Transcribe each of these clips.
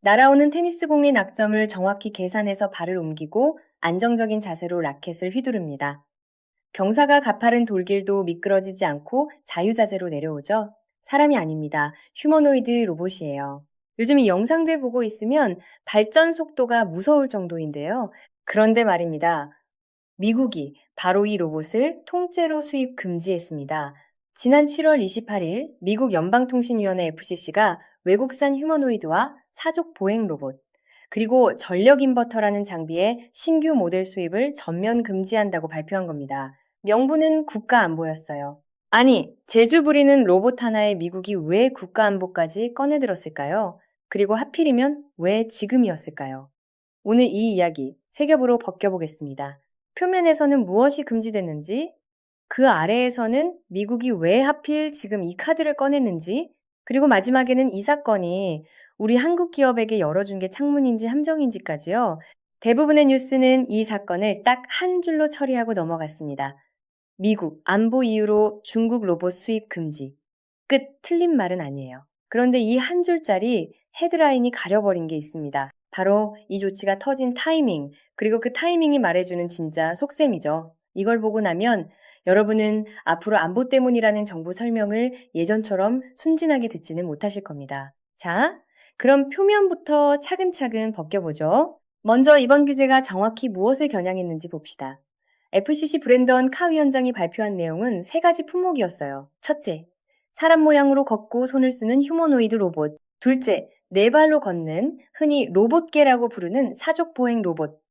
날아오는 테니스 공의 낙점을 정확히 계산해서 발을 옮기고 안정적인 자세로 라켓을 휘두릅니다. 경사가 가파른 돌길도 미끄러지지 않고 자유자재로 내려오죠. 사람이 아닙니다. 휴머노이드 로봇이에요. 요즘 이 영상들 보고 있으면 발전 속도가 무서울 정도인데요. 그런데 말입니다. 미국이 바로 이 로봇을 통째로 수입 금지했습니다. 지난 7월 28일 미국 연방통신위원회 FCC가 외국산 휴머노이드와 사족 보행 로봇, 그리고 전력 인버터라는 장비의 신규 모델 수입을 전면 금지한다고 발표한 겁니다. 명분은 국가 안보였어요. 아니, 제주 부리는 로봇 하나에 미국이 왜 국가 안보까지 꺼내들었을까요? 그리고 하필이면 왜 지금이었을까요? 오늘 이 이야기 세 겹으로 벗겨보겠습니다. 표면에서는 무엇이 금지됐는지, 그 아래에서는 미국이 왜 하필 지금 이 카드를 꺼냈는지, 그리고 마지막에는 이 사건이 우리 한국 기업에게 열어준 게 창문인지 함정인지까지요. 대부분의 뉴스는 이 사건을 딱 한 줄로 처리하고 넘어갔습니다. 미국 안보 이유로 중국 로봇 수입 금지. 끝. 틀린 말은 아니에요. 그런데 이 한 줄짜리 헤드라인이 가려버린 게 있습니다. 바로 이 조치가 터진 타이밍, 그리고 그 타이밍이 말해주는 진짜 속셈이죠. 이걸 보고 나면 여러분은 앞으로 안보 때문이라는 정부 설명을 예전처럼 순진하게 듣지는 못하실 겁니다. 자, 그럼 표면부터 차근차근 벗겨보죠. 먼저 이번 규제가 정확히 무엇을 겨냥했는지 봅시다. FCC 브랜던 카 위원장이 발표한 내용은 세 가지 품목이었어요. 첫째, 사람 모양으로 걷고 손을 쓰는 휴머노이드 로봇. 둘째, 네 발로 걷는 흔히 로봇개라고 부르는 사족 보행 로봇.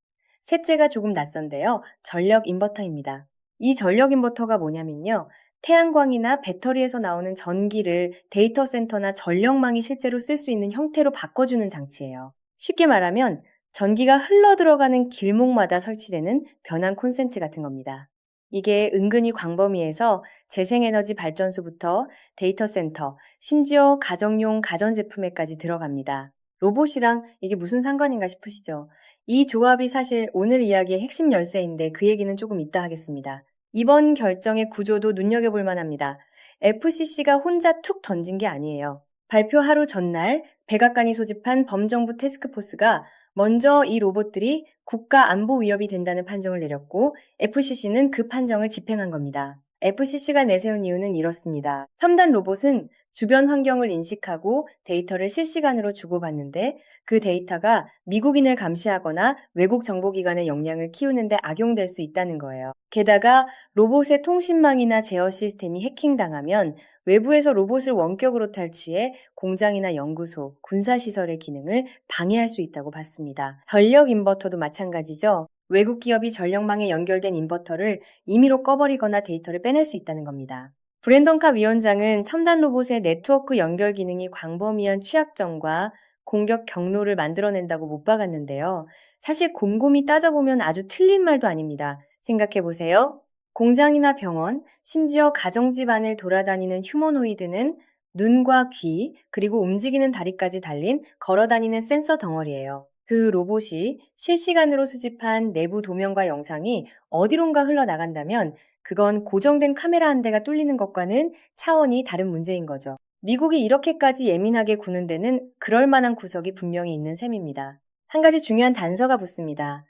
셋째가 조금 낯선데요. 전력 인버터입니다. 이 전력 인버터가 뭐냐면요. 태양광이나 배터리에서 나오는 전기를 데이터 센터나 전력망이 실제로 쓸 수 있는 형태로 바꿔주는 장치예요. 쉽게 말하면 전기가 흘러 들어가는 길목마다 설치되는 변환 콘센트 같은 겁니다. 이게 은근히 광범위해서 재생에너지 발전소부터 데이터 센터, 심지어 가정용 가전제품에까지 들어갑니다. 로봇이랑 이게 무슨 상관인가 싶으시죠? 이 조합이 사실 오늘 이야기의 핵심 열쇠인데 그 얘기는 조금 이따 하겠습니다. 이번 결정의 구조도 눈여겨볼 만합니다. FCC가 혼자 툭 던진 게 아니에요. 발표 하루 전날 백악관이 소집한 범정부 태스크포스가 먼저 이 로봇들이 국가 안보 위협이 된다는 판정을 내렸고 FCC는 그 판정을 집행한 겁니다. FCC가 내세운 이유는 이렇습니다. 첨단 로봇은 주변 환경을 인식하고 데이터를 실시간으로 주고받는데 그 데이터가 미국인을 감시하거나 외국 정보기관의 역량을 키우는데 악용될 수 있다는 거예요. 게다가 로봇의 통신망이나 제어 시스템이 해킹당하면 외부에서 로봇을 원격으로 탈취해 공장이나 연구소, 군사시설의 기능을 방해할 수 있다고 봤습니다. 전력 인버터도 마찬가지죠. 외국 기업이 전력망에 연결된 인버터를 임의로 꺼버리거나 데이터를 빼낼 수 있다는 겁니다. 브랜던 카 위원장은 첨단 로봇의 네트워크 연결 기능이 광범위한 취약점과 공격 경로를 만들어낸다고 못 박았는데요. 사실 곰곰이 따져보면 아주 틀린 말도 아닙니다. 생각해보세요. 공장이나 병원, 심지어 가정집안을 돌아다니는 휴머노이드는 눈과 귀, 그리고 움직이는 다리까지 달린 걸어다니는 센서 덩어리예요. 그 로봇이 실시간으로 수집한 내부 도면과 영상이 어디론가 흘러나간다면 그건 고정된 카메라 한 대가 뚫리는 것과는 차원이 다른 문제인 거죠. 미국이 이렇게까지 예민하게 구는 데는 그럴 만한 구석이 분명히 있는 셈입니다. 한 가지 중요한 단서가 붙습니다.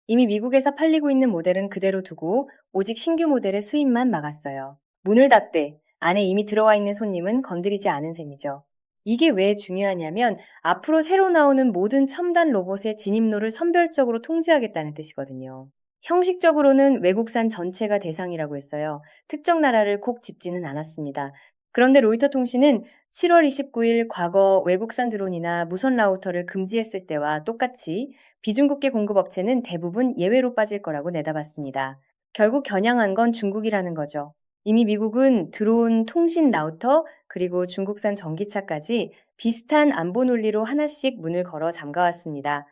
이미 미국에서 팔리고 있는 모델은 그대로 두고 오직 신규 모델의 수입만 막았어요. 문을 닫되 안에 이미 들어와 있는 손님은 건드리지 않은 셈이죠. 이게 왜 중요하냐면 앞으로 새로 나오는 모든 첨단 로봇의 진입로를 선별적으로 통제하겠다는 뜻이거든요. 형식적으로는 외국산 전체가 대상이라고 했어요. 특정 나라를 콕 짚지는 않았습니다. 그런데 로이터 통신은 7월 29일 과거 외국산 드론이나 무선 라우터를 금지했을 때와 똑같이 비중국계 공급업체는 대부분 예외로 빠질 거라고 내다봤습니다. 결국 겨냥한 건 중국이라는 거죠. 이미 미국은 드론, 통신 라우터, 그리고 중국산 전기차까지 비슷한 안보 논리로 하나씩 문을 걸어 잠가왔습니다.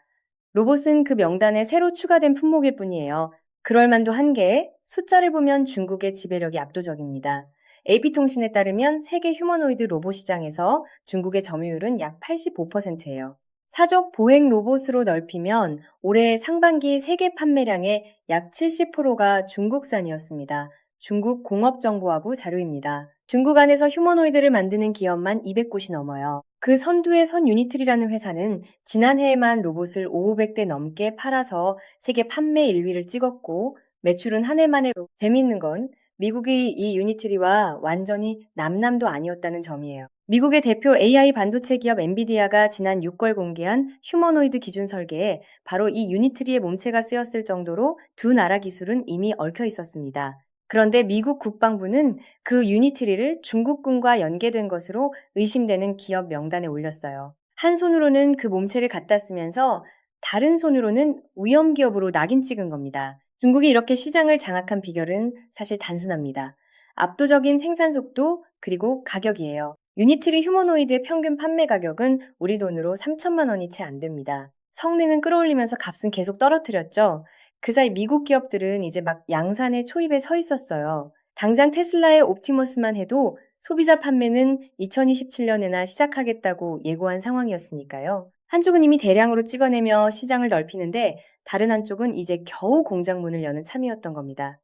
로봇은 그 명단에 새로 추가된 품목일 뿐이에요. 그럴 만도 한 개, 숫자를 보면 중국의 지배력이 압도적입니다. AP통신에 따르면 세계 휴머노이드 로봇 시장에서 중국의 점유율은 약 85%예요. 사족 보행 로봇으로 넓히면 올해 상반기 세계 판매량의 약 70%가 중국산이었습니다. 중국 공업정보화부 자료입니다. 중국 안에서 휴머노이드를 만드는 기업만 200곳이 넘어요. 그 선두의 선 유니트리라는 회사는 지난해에만 로봇을 500대 넘게 팔아서 세계 판매 1위를 찍었고 매출은 한 해 만에 재미있는 건 미국이 이 유니트리와 완전히 남남도 아니었다는 점이에요. 미국의 대표 AI 반도체 기업 엔비디아가 지난 6월 공개한 휴머노이드 기준 설계에 바로 이 유니트리의 몸체가 쓰였을 정도로 두 나라 기술은 이미 얽혀 있었습니다. 그런데 미국 국방부는 그 유니트리를 중국군과 연계된 것으로 의심되는 기업 명단에 올렸어요. 한 손으로는 그 몸체를 갖다 쓰면서 다른 손으로는 위험 기업으로 낙인 찍은 겁니다. 중국이 이렇게 시장을 장악한 비결은 사실 단순합니다. 압도적인 생산 속도 그리고 가격이에요. 유니트리 휴머노이드의 평균 판매 가격은 우리 돈으로 3천만 원이 채 안 됩니다. 성능은 끌어올리면서 값은 계속 떨어뜨렸죠. 그 사이 미국 기업들은 이제 막 양산의 초입에 서 있었어요. 당장 테슬라의 옵티머스만 해도 소비자 판매는 2027년에나 시작하겠다고 예고한 상황이었으니까요. 한쪽은 이미 대량으로 찍어내며 시장을 넓히는데 다른 한쪽은 이제 겨우 공장문을 여는 참이었던 겁니다.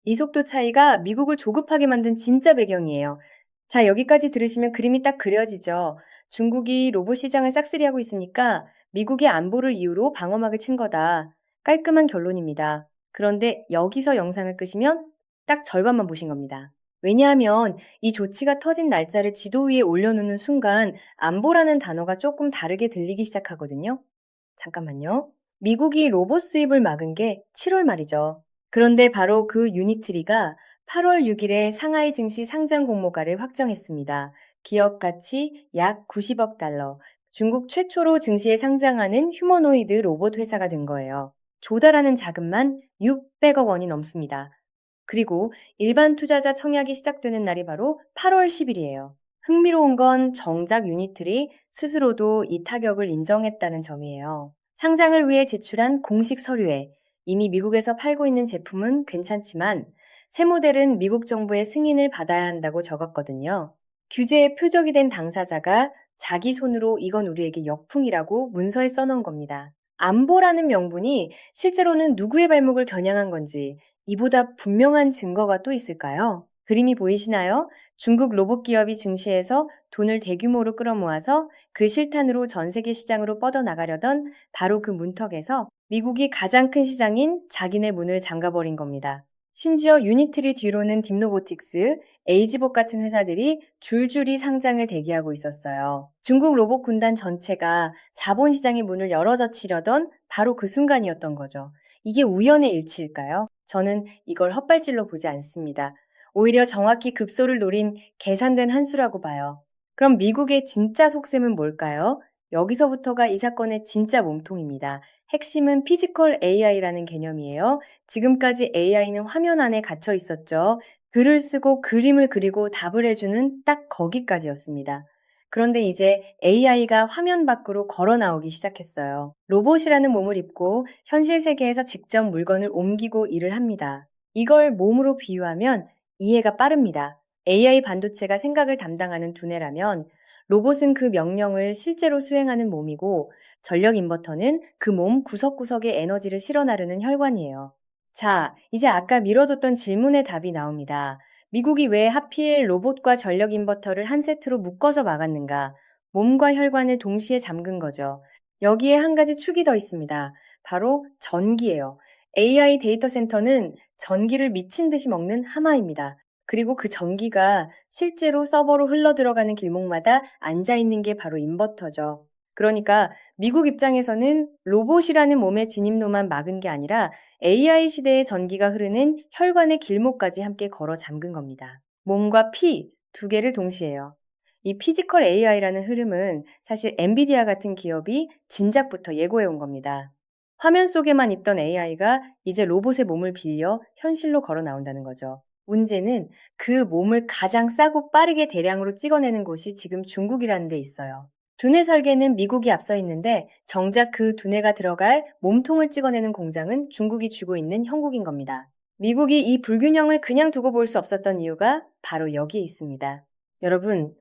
이 속도 차이가 미국을 조급하게 만든 진짜 배경이에요. 자, 여기까지 들으시면 그림이 딱 그려지죠. 중국이 로봇 시장을 싹쓸이하고 있으니까 미국의 안보를 이유로 방어막을 친 거다. 깔끔한 결론입니다. 그런데 여기서 영상을 끄시면 딱 절반만 보신 겁니다. 왜냐하면 이 조치가 터진 날짜를 지도 위에 올려놓는 순간 안보라는 단어가 조금 다르게 들리기 시작하거든요. 잠깐만요. 미국이 로봇 수입을 막은 게 7월 말이죠. 그런데 바로 그 유니트리가 8월 6일에 상하이 증시 상장 공모가를 확정했습니다. 기업 가치 약 90억 달러. 중국 최초로 증시에 상장하는 휴머노이드 로봇 회사가 된 거예요. 조달하는 자금만 600억 원이 넘습니다. 그리고 일반 투자자 청약이 시작되는 날이 바로 8월 10일이에요. 흥미로운 건 정작 유니트리 스스로도 이 타격을 인정했다는 점이에요. 상장을 위해 제출한 공식 서류에 이미 미국에서 팔고 있는 제품은 괜찮지만 새 모델은 미국 정부의 승인을 받아야 한다고 적었거든요. 규제의 표적이 된 당사자가 자기 손으로 이건 우리에게 역풍이라고 문서에 써놓은 겁니다. 안보라는 명분이 실제로는 누구의 발목을 겨냥한 건지 이보다 분명한 증거가 또 있을까요? 그림이 보이시나요? 중국 로봇 기업이 증시에서 돈을 대규모로 끌어모아서 그 실탄으로 전 세계 시장으로 뻗어나가려던 바로 그 문턱에서 미국이 가장 큰 시장인 자기네 문을 잠가버린 겁니다. 심지어 유니트리 뒤로는 딥로보틱스, 에이지봇 같은 회사들이 줄줄이 상장을 대기하고 있었어요. 중국 로봇 군단 전체가 자본시장의 문을 열어젖히려던 바로 그 순간이었던 거죠. 이게 우연의 일치일까요? 저는 이걸 헛발질로 보지 않습니다. 오히려 정확히 급소를 노린 계산된 한 수라고 봐요. 그럼 미국의 진짜 속셈은 뭘까요? 여기서부터가 이 사건의 진짜 몸통입니다. 핵심은 피지컬 AI라는 개념이에요. 지금까지 AI는 화면 안에 갇혀 있었죠. 글을 쓰고 그림을 그리고 답을 해주는 딱 거기까지였습니다. 그런데 이제 AI가 화면 밖으로 걸어 나오기 시작했어요. 로봇이라는 몸을 입고 현실 세계에서 직접 물건을 옮기고 일을 합니다. 이걸 몸으로 비유하면 이해가 빠릅니다. AI 반도체가 생각을 담당하는 두뇌라면 로봇은 그 명령을 실제로 수행하는 몸이고 전력 인버터는 그 몸 구석구석에 에너지를 실어 나르는 혈관이에요. 자, 이제 아까 미뤄뒀던 질문의 답이 나옵니다. 미국이 왜 하필 로봇과 전력 인버터를 한 세트로 묶어서 막았는가? 몸과 혈관을 동시에 잠근 거죠. 여기에 한 가지 축이 더 있습니다. 바로 전기예요. AI 데이터 센터는 전기를 미친 듯이 먹는 하마입니다. 그리고 그 전기가 실제로 서버로 흘러들어가는 길목마다 앉아있는 게 바로 인버터죠. 그러니까 미국 입장에서는 로봇이라는 몸의 진입로만 막은 게 아니라 AI 시대의 전기가 흐르는 혈관의 길목까지 함께 걸어 잠근 겁니다. 몸과 피 두 개를 동시에요. 이 피지컬 AI라는 흐름은 사실 엔비디아 같은 기업이 진작부터 예고해 온 겁니다. 화면 속에만 있던 AI가 이제 로봇의 몸을 빌려 현실로 걸어 나온다는 거죠. 문제는 그 몸을 가장 싸고 빠르게 대량으로 찍어내는 곳이 지금 중국이라는 데 있어요. 두뇌 설계는 미국이 앞서 있는데 정작 그 두뇌가 들어갈 몸통을 찍어내는 공장은 중국이 쥐고 있는 형국인 겁니다. 미국이 이 불균형을 그냥 두고 볼 수 없었던 이유가 바로 여기에 있습니다. 여러분,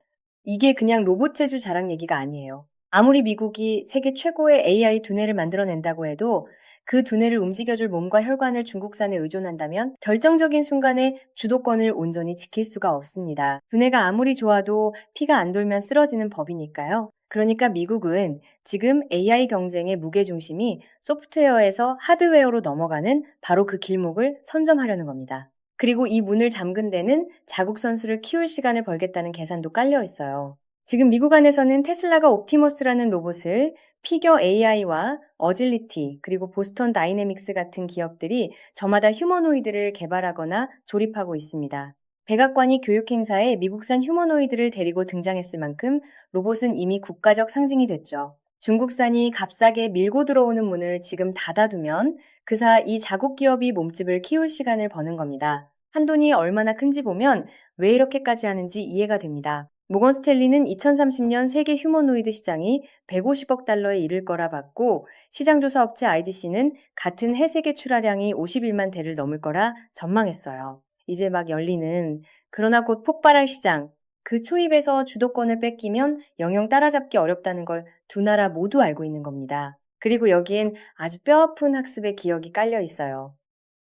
이게 그냥 로봇 제조 자랑 얘기가 아니에요. 아무리 미국이 세계 최고의 AI 두뇌를 만들어낸다고 해도 그 두뇌를 움직여줄 몸과 혈관을 중국산에 의존한다면 결정적인 순간에 주도권을 온전히 지킬 수가 없습니다. 두뇌가 아무리 좋아도 피가 안 돌면 쓰러지는 법이니까요. 그러니까 미국은 지금 AI 경쟁의 무게중심이 소프트웨어에서 하드웨어로 넘어가는 바로 그 길목을 선점하려는 겁니다. 그리고 이 문을 잠근 데는 자국 선수를 키울 시간을 벌겠다는 계산도 깔려 있어요. 지금 미국 안에서는 테슬라가 옵티머스라는 로봇을 피겨 AI와 어질리티 그리고 보스턴 다이내믹스 같은 기업들이 저마다 휴머노이드를 개발하거나 조립하고 있습니다. 백악관이 교육 행사에 미국산 휴머노이드를 데리고 등장했을 만큼 로봇은 이미 국가적 상징이 됐죠. 중국산이 값싸게 밀고 들어오는 문을 지금 닫아두면 그사 이 자국 기업이 몸집을 키울 시간을 버는 겁니다. 한돈이 얼마나 큰지 보면 왜 이렇게까지 하는지 이해가 됩니다. 모건 스탠리는 2030년 세계 휴머노이드 시장이 150억 달러에 이를 거라 봤고 시장조사 업체 IDC는 같은 해 세계 출하량이 51만 대를 넘을 거라 전망했어요. 이제 막 열리는 그러나 곧 폭발할 시장, 그 초입에서 주도권을 뺏기면 영영 따라잡기 어렵다는 걸 두 나라 모두 알고 있는 겁니다. 그리고 여기엔 아주 뼈아픈 학습의 기억이 깔려 있어요.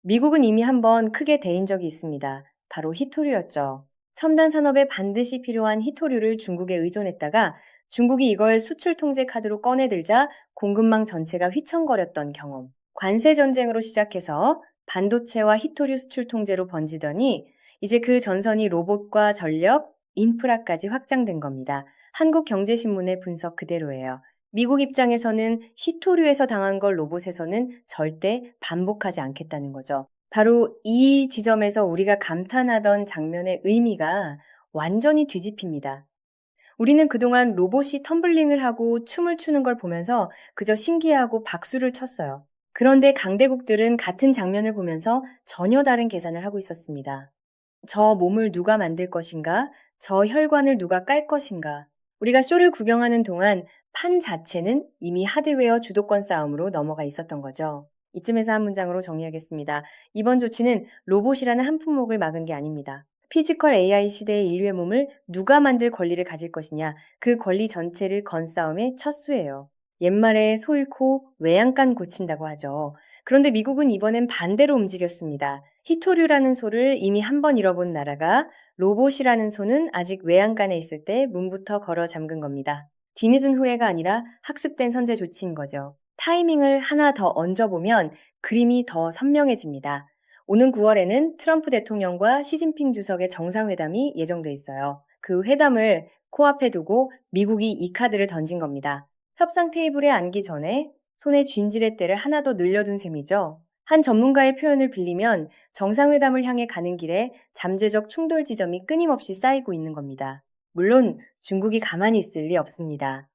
미국은 이미 한번 크게 대인 적이 있습니다. 바로 히토류였죠. 첨단 산업에 반드시 필요한 히토류를 중국에 의존했다가 중국이 이걸 수출 통제 카드로 꺼내들자 공급망 전체가 휘청거렸던 경험. 관세 전쟁으로 시작해서 반도체와 히토류 수출 통제로 번지더니 이제 그 전선이 로봇과 전력, 인프라까지 확장된 겁니다. 한국경제신문의 분석 그대로예요. 미국 입장에서는 히토류에서 당한 걸 로봇에서는 절대 반복하지 않겠다는 거죠. 바로 이 지점에서 우리가 감탄하던 장면의 의미가 완전히 뒤집힙니다. 우리는 그동안 로봇이 텀블링을 하고 춤을 추는 걸 보면서 그저 신기해하고 박수를 쳤어요. 그런데 강대국들은 같은 장면을 보면서 전혀 다른 계산을 하고 있었습니다. 저 몸을 누가 만들 것인가? 저 혈관을 누가 깔 것인가? 우리가 쇼를 구경하는 동안 판 자체는 이미 하드웨어 주도권 싸움으로 넘어가 있었던 거죠. 이쯤에서 한 문장으로 정리하겠습니다. 이번 조치는 로봇이라는 한 품목을 막은 게 아닙니다. 피지컬 AI 시대의 인류의 몸을 누가 만들 권리를 가질 것이냐, 그 권리 전체를 건 싸움의 첫 수예요. 옛말에 소 잃고 외양간 고친다고 하죠. 그런데 미국은 이번엔 반대로 움직였습니다. 히토류라는 소를 이미 한 번 잃어본 나라가 로봇이라는 소는 아직 외양간에 있을 때 문부터 걸어 잠근 겁니다. 뒤늦은 후회가 아니라 학습된 선제 조치인 거죠. 타이밍을 하나 더 얹어보면 그림이 더 선명해집니다. 오는 9월에는 트럼프 대통령과 시진핑 주석의 정상회담이 예정돼 있어요. 그 회담을 코앞에 두고 미국이 이 카드를 던진 겁니다. 협상 테이블에 앉기 전에 손에 쥔지렛대를 하나 더 늘려둔 셈이죠. 한 전문가의 표현을 빌리면 정상회담을 향해 가는 길에 잠재적 충돌 지점이 끊임없이 쌓이고 있는 겁니다. 물론 중국이 가만히 있을 리 없습니다.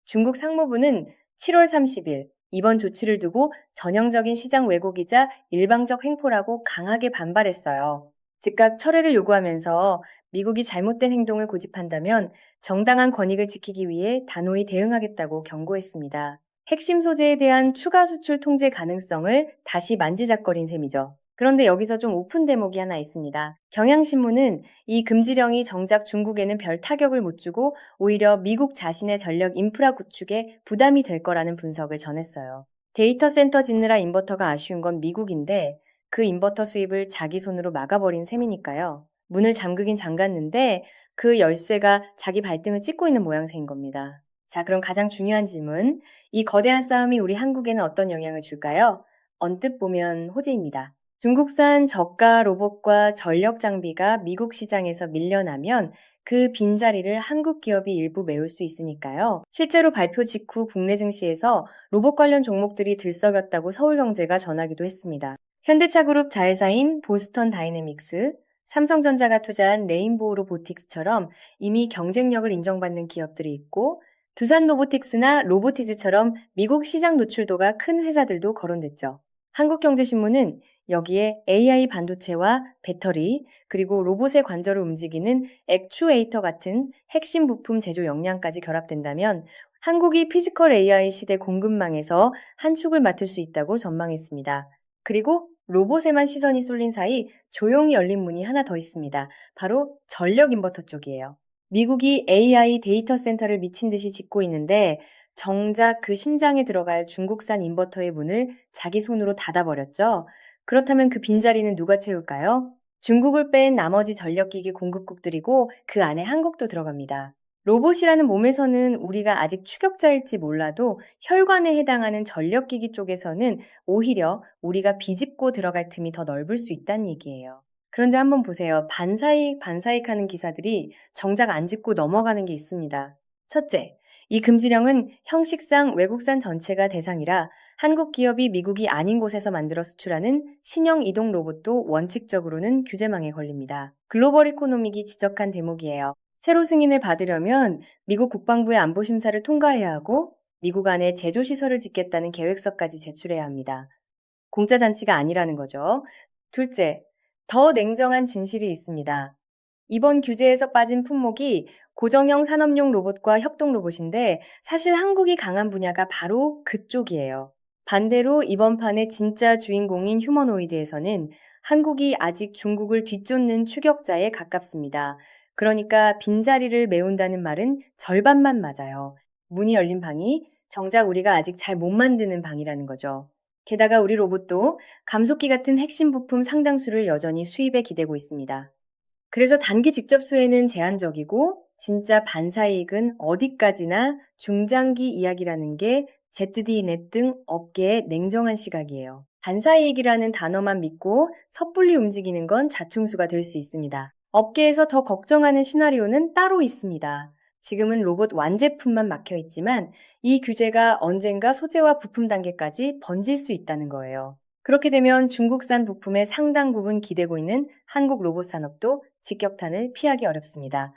중국 상무부는 7월 30일 이번 조치를 두고 전형적인 시장 왜곡이자 일방적 횡포라고 강하게 반발했어요. 즉각 철회를 요구하면서 미국이 잘못된 행동을 고집한다면 정당한 권익을 지키기 위해 단호히 대응하겠다고 경고했습니다. 핵심 소재에 대한 추가 수출 통제 가능성을 다시 만지작거린 셈이죠. 그런데 여기서 좀 오픈 대목이 하나 있습니다. 경향신문은 이 금지령이 정작 중국에는 별 타격을 못 주고 오히려 미국 자신의 전력 인프라 구축에 부담이 될 거라는 분석을 전했어요. 데이터 센터 짓느라 인버터가 아쉬운 건 미국인데 그 인버터 수입을 자기 손으로 막아버린 셈이니까요. 문을 잠그긴 잠갔는데 그 열쇠가 자기 발등을 찍고 있는 모양새인 겁니다. 자, 그럼 가장 중요한 질문. 이 거대한 싸움이 우리 한국에는 어떤 영향을 줄까요? 언뜻 보면 호재입니다. 중국산 저가 로봇과 전력 장비가 미국 시장에서 밀려나면 그 빈자리를 한국 기업이 일부 메울 수 있으니까요. 실제로 발표 직후 국내 증시에서 로봇 관련 종목들이 들썩였다고 서울경제가 전하기도 했습니다. 현대차그룹 자회사인 보스턴 다이내믹스, 삼성전자가 투자한 레인보우 로보틱스처럼 이미 경쟁력을 인정받는 기업들이 있고 두산 로보틱스나 로보티즈처럼 미국 시장 노출도가 큰 회사들도 거론됐죠. 한국경제신문은 여기에 AI 반도체와 배터리, 그리고 로봇의 관절을 움직이는 액추에이터 같은 핵심 부품 제조 역량까지 결합된다면 한국이 피지컬 AI 시대 공급망에서 한 축을 맡을 수 있다고 전망했습니다. 그리고 로봇에만 시선이 쏠린 사이 조용히 열린 문이 하나 더 있습니다. 바로 전력 인버터 쪽이에요. 미국이 AI 데이터 센터를 미친 듯이 짓고 있는데 정작 그 심장에 들어갈 중국산 인버터의 문을 자기 손으로 닫아버렸죠. 그렇다면 그 빈자리는 누가 채울까요? 중국을 뺀 나머지 전력기기 공급국들이고 그 안에 한국도 들어갑니다. 로봇이라는 몸에서는 우리가 아직 추격자일지 몰라도 혈관에 해당하는 전력기기 쪽에서는 오히려 우리가 비집고 들어갈 틈이 더 넓을 수 있다는 얘기예요. 그런데 한번 보세요. 반사익 하는 기사들이 정작 안 짚고 넘어가는 게 있습니다. 첫째, 이 금지령은 형식상 외국산 전체가 대상이라 한국 기업이 미국이 아닌 곳에서 만들어 수출하는 신형 이동 로봇도 원칙적으로는 규제망에 걸립니다. 글로벌 이코노믹이 지적한 대목이에요. 새로 승인을 받으려면 미국 국방부의 안보심사를 통과해야 하고 미국 안에 제조시설을 짓겠다는 계획서까지 제출해야 합니다. 공짜 잔치가 아니라는 거죠. 둘째, 더 냉정한 진실이 있습니다. 이번 규제에서 빠진 품목이 고정형 산업용 로봇과 협동 로봇인데 사실 한국이 강한 분야가 바로 그쪽이에요. 반대로 이번 판의 진짜 주인공인 휴머노이드에서는 한국이 아직 중국을 뒤쫓는 추격자에 가깝습니다. 그러니까 빈자리를 메운다는 말은 절반만 맞아요. 문이 열린 방이 정작 우리가 아직 잘 못 만드는 방이라는 거죠. 게다가 우리 로봇도 감속기 같은 핵심 부품 상당수를 여전히 수입에 기대고 있습니다. 그래서 단기 직접 수혜는 제한적이고 진짜 반사이익은 어디까지나 중장기 이야기라는 게 ZD넷 등 업계의 냉정한 시각이에요. 반사이익이라는 단어만 믿고 섣불리 움직이는 건 자충수가 될 수 있습니다. 업계에서 더 걱정하는 시나리오는 따로 있습니다. 지금은 로봇 완제품만 막혀 있지만 이 규제가 언젠가 소재와 부품 단계까지 번질 수 있다는 거예요. 그렇게 되면 중국산 부품의 상당 부분 기대고 있는 한국 로봇 산업도 직격탄을 피하기 어렵습니다.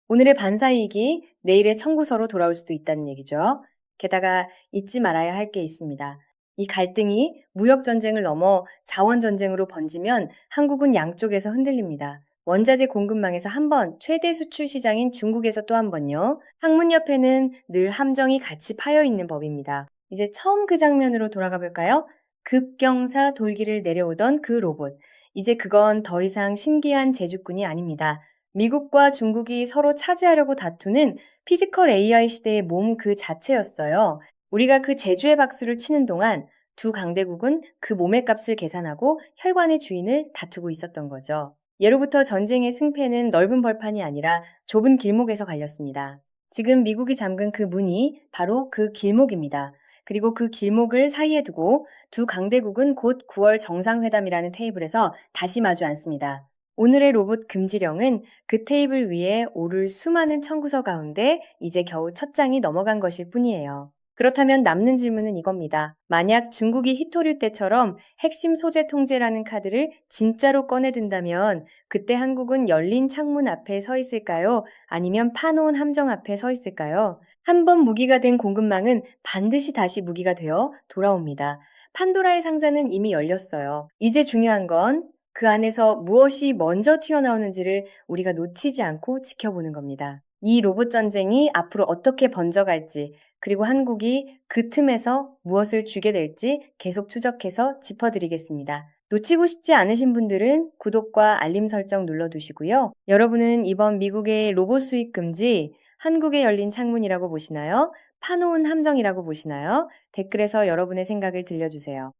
오늘의 반사이익이 내일의 청구서로 돌아올 수도 있다는 얘기죠. 게다가 잊지 말아야 할 게 있습니다. 이 갈등이 무역전쟁을 넘어 자원전쟁으로 번지면 한국은 양쪽에서 흔들립니다. 원자재 공급망에서 한 번, 최대 수출 시장인 중국에서 또 한 번요. 학문 옆에는 늘 함정이 같이 파여 있는 법입니다. 이제 처음 그 장면으로 돌아가 볼까요? 급경사 돌기를 내려오던 그 로봇. 이제 그건 더 이상 신기한 제주꾼이 아닙니다. 미국과 중국이 서로 차지하려고 다투는 피지컬 AI 시대의 몸 그 자체였어요. 우리가 그 제주의 박수를 치는 동안 두 강대국은 그 몸의 값을 계산하고 혈관의 주인을 다투고 있었던 거죠. 예로부터 전쟁의 승패는 넓은 벌판이 아니라 좁은 길목에서 갈렸습니다. 지금 미국이 잠근 그 문이 바로 그 길목입니다. 그리고 그 길목을 사이에 두고 두 강대국은 곧 9월 정상회담이라는 테이블에서 다시 마주 앉습니다. 오늘의 로봇 금지령은 그 테이블 위에 오를 수많은 청구서 가운데 이제 겨우 첫 장이 넘어간 것일 뿐이에요. 그렇다면 남는 질문은 이겁니다. 만약 중국이 히토류 때처럼 핵심 소재 통제라는 카드를 진짜로 꺼내든다면 그때 한국은 열린 창문 앞에 서 있을까요? 아니면 파놓은 함정 앞에 서 있을까요? 한 번 무기가 된 공급망은 반드시 다시 무기가 되어 돌아옵니다. 판도라의 상자는 이미 열렸어요. 이제 중요한 건 그 안에서 무엇이 먼저 튀어나오는지를 우리가 놓치지 않고 지켜보는 겁니다. 이 로봇 전쟁이 앞으로 어떻게 번져갈지, 그리고 한국이 그 틈에서 무엇을 주게 될지 계속 추적해서 짚어드리겠습니다. 놓치고 싶지 않으신 분들은 구독과 알림 설정 눌러두시고요. 여러분은 이번 미국의 로봇 수입 금지, 한국에 열린 창문이라고 보시나요? 파놓은 함정이라고 보시나요? 댓글에서 여러분의 생각을 들려주세요.